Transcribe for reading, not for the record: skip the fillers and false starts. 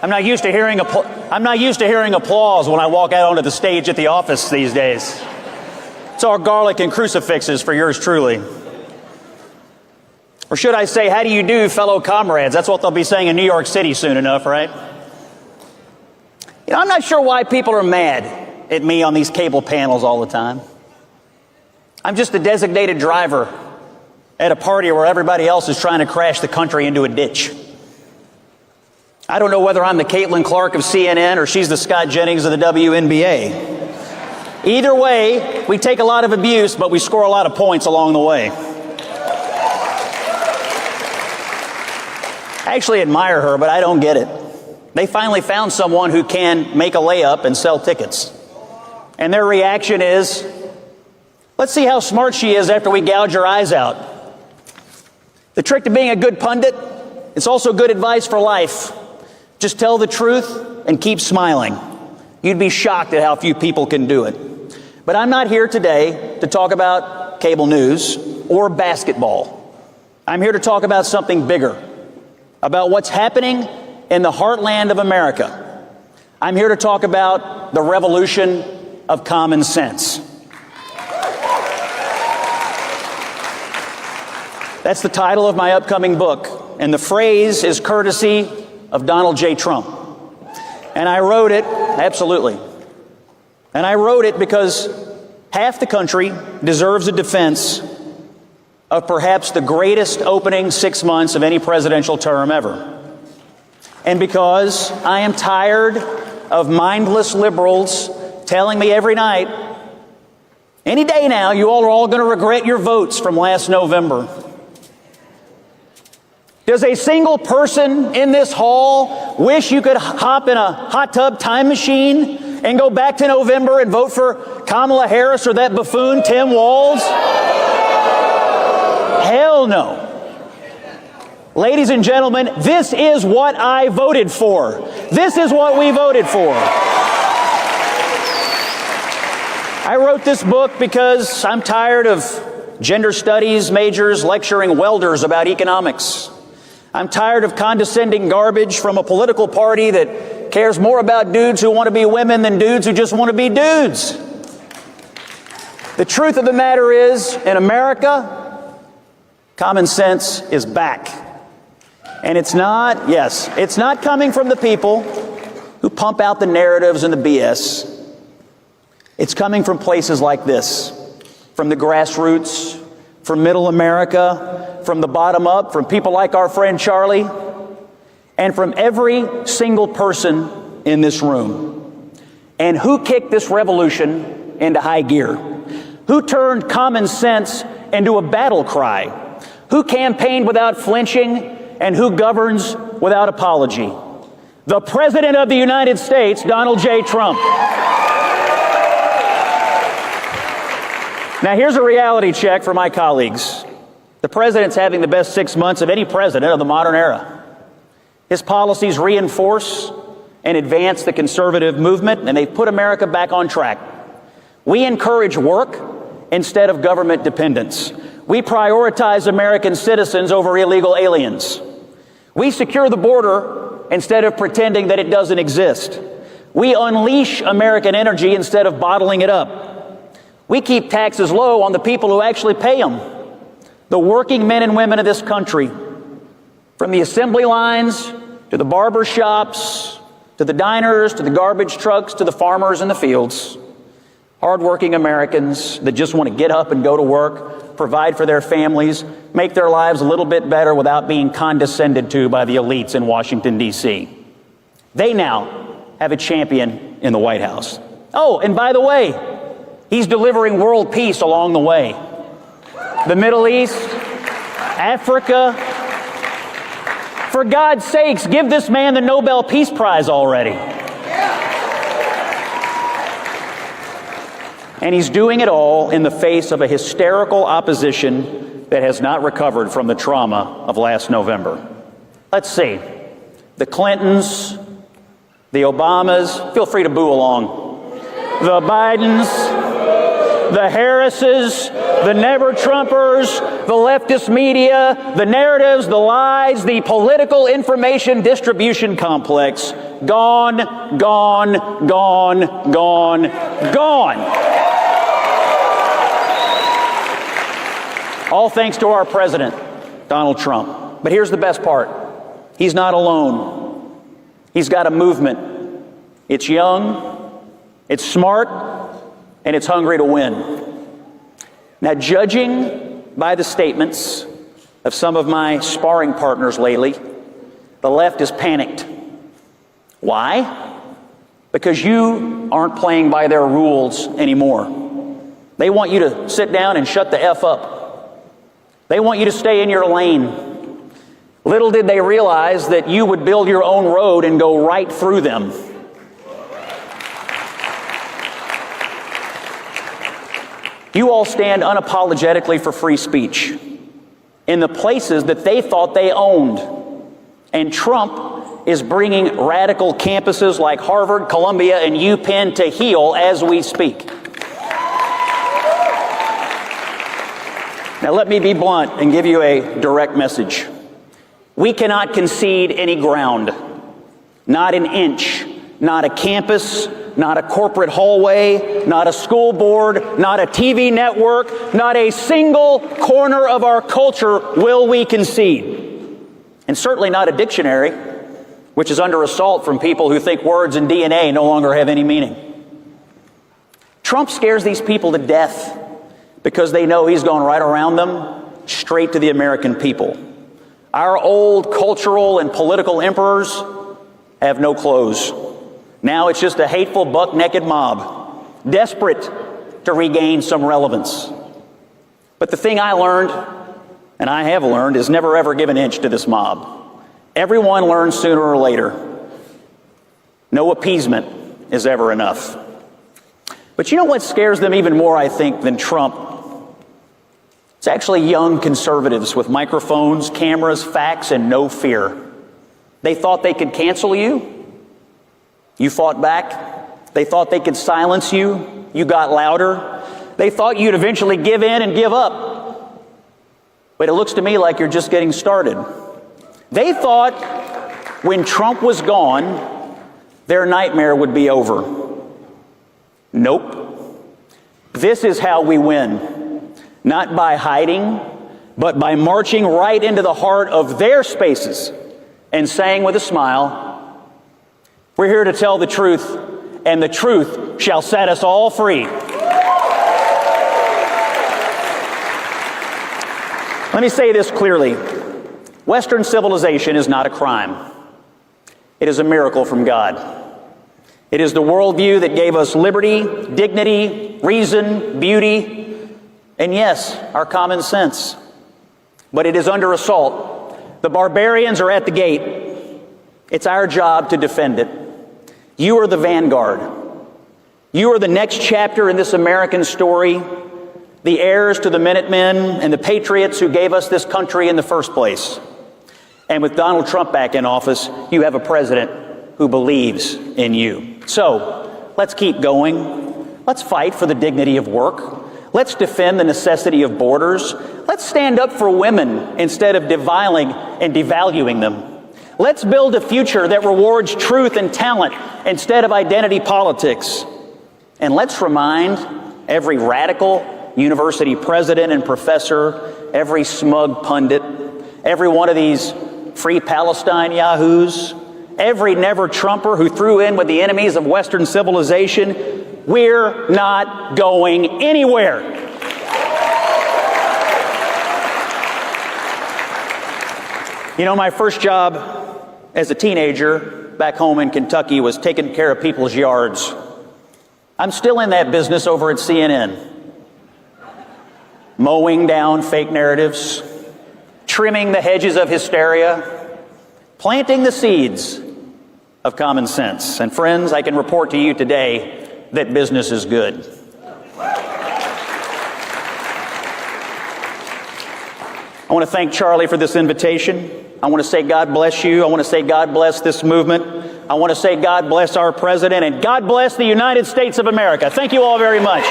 I'm not used to hearing applause when I walk out onto the stage at the office these days. It's all garlic and crucifixes for yours truly. Or should I say, how do you do, fellow comrades? That's what they'll be saying in New York City soon enough, right? You know, I'm not sure why people are mad at me on these cable panels all the time. I'm just a designated driver at a party where everybody else is trying to crash the country into a ditch. I don't know whether I'm the Caitlin Clark of CNN or she's the Scott Jennings of the WNBA. Either way, we take a lot of abuse, but we score a lot of points along the way. I actually admire her, but I don't get it. They finally found someone who can make a layup and sell tickets. And their reaction is, let's see how smart she is after we gouge her eyes out. The trick to being a good pundit, it's also good advice for life. Just tell the truth and keep smiling. You'd be shocked at how few people can do it. But I'm not here today to talk about cable news or basketball. I'm here to talk about something bigger, about what's happening in the heartland of America. I'm here to talk about the revolution of common sense. That's the title of my upcoming book, and the phrase is courtesy of Donald J. Trump. And I wrote it, absolutely. And I wrote it because half the country deserves a defense of perhaps the greatest opening 6 months of any presidential term ever. And because I am tired of mindless liberals telling me every night, any day now, you all are all going to regret your votes from last November. Does a single person in this hall wish you could hop in a hot tub time machine and go back to November and vote for Kamala Harris or that buffoon Tim Walz? Hell no. Ladies and gentlemen, this is what I voted for. This is what we voted for. I wrote this book because I'm tired of gender studies majors lecturing welders about economics. I'm tired of condescending garbage from a political party that cares more about dudes who want to be women than dudes who just want to be dudes. The truth of the matter is, in America, common sense is back. And it's not coming from the people who pump out the narratives and the BS. It's coming from places like this, from the grassroots, from middle America, from the bottom up, from people like our friend Charlie, and from every single person in this room. And who kicked this revolution into high gear? Who turned common sense into a battle cry? Who campaigned without flinching, and who governs without apology? The President of the United States, Donald J. Trump. Now, here's a reality check for my colleagues. The President's having the best 6 months of any president of the modern era. His policies reinforce and advance the conservative movement, and they've put America back on track. We encourage work instead of government dependence. We prioritize American citizens over illegal aliens. We secure the border instead of pretending that it doesn't exist. We unleash American energy instead of bottling it up. We keep taxes low on the people who actually pay them, the working men and women of this country, from the assembly lines to the barber shops, to the diners, to the garbage trucks, to the farmers in the fields. Hardworking Americans that just want to get up and go to work, provide for their families, make their lives a little bit better without being condescended to by the elites in Washington, D.C. They now have a champion in the White House. Oh, and by the way, he's delivering world peace along the way. The Middle East, Africa. For God's sakes, give this man the Nobel Peace Prize already. And he's doing it all in the face of a hysterical opposition that has not recovered from the trauma of last November. Let's see. The Clintons, the Obamas, feel free to boo along. The Bidens, the Harrises, the never-Trumpers, the leftist media, the narratives, the lies, the political information distribution complex. Gone, gone, gone, gone, gone. All thanks to our president, Donald Trump. But here's the best part. He's not alone. He's got a movement. It's young, it's smart, and it's hungry to win. Now, judging by the statements of some of my sparring partners lately, the left is panicked. Why? Because you aren't playing by their rules anymore. They want you to sit down and shut the F up. They want you to stay in your lane. Little did they realize that you would build your own road and go right through them. You all stand unapologetically for free speech in the places that they thought they owned. And Trump is bringing radical campuses like Harvard, Columbia, and UPenn to heel as we speak. Now, let me be blunt and give you a direct message. We cannot concede any ground, not an inch, not a campus, not a corporate hallway, not a school board, not a TV network, not a single corner of our culture will we concede. And certainly not a dictionary, which is under assault from people who think words and DNA no longer have any meaning. Trump scares these people to death because they know he's going right around them, straight to the American people. Our old cultural and political emperors have no clothes. Now it's just a hateful, buck-naked mob, desperate to regain some relevance. But the thing I learned, and I have learned, is never ever give an inch to this mob. Everyone learns sooner or later. No appeasement is ever enough. But you know what scares them even more, I think, than Trump? It's actually young conservatives with microphones, cameras, facts, and no fear. They thought they could cancel you. You fought back. They thought they could silence you. You got louder. They thought you'd eventually give in and give up. But it looks to me like you're just getting started. They thought when Trump was gone, their nightmare would be over. Nope. This is how we win. Not by hiding, but by marching right into the heart of their spaces and saying with a smile, we're here to tell the truth, and the truth shall set us all free. Let me say this clearly. Western civilization is not a crime. It is a miracle from God. It is the worldview that gave us liberty, dignity, reason, beauty, and yes, our common sense. But it is under assault. The barbarians are at the gate. It's our job to defend it. You are the vanguard. You are the next chapter in this American story, the heirs to the Minutemen and the patriots who gave us this country in the first place. And with Donald Trump back in office, you have a president who believes in you. So, let's keep going. Let's fight for the dignity of work. Let's defend the necessity of borders. Let's stand up for women instead of deviling and devaluing them. Let's build a future that rewards truth and talent instead of identity politics. And let's remind every radical university president and professor, every smug pundit, every one of these free Palestine yahoos, every never-Trumper who threw in with the enemies of Western civilization, we're not going anywhere. You know, my first job as a teenager back home in Kentucky was taking care of people's yards. I'm still in that business over at CNN. Mowing down fake narratives, trimming the hedges of hysteria, planting the seeds of common sense. And friends, I can report to you today that business is good. I want to thank Charlie for this invitation. I want to say God bless you. I want to say God bless this movement. I want to say God bless our president and God bless the United States of America. Thank you all very much.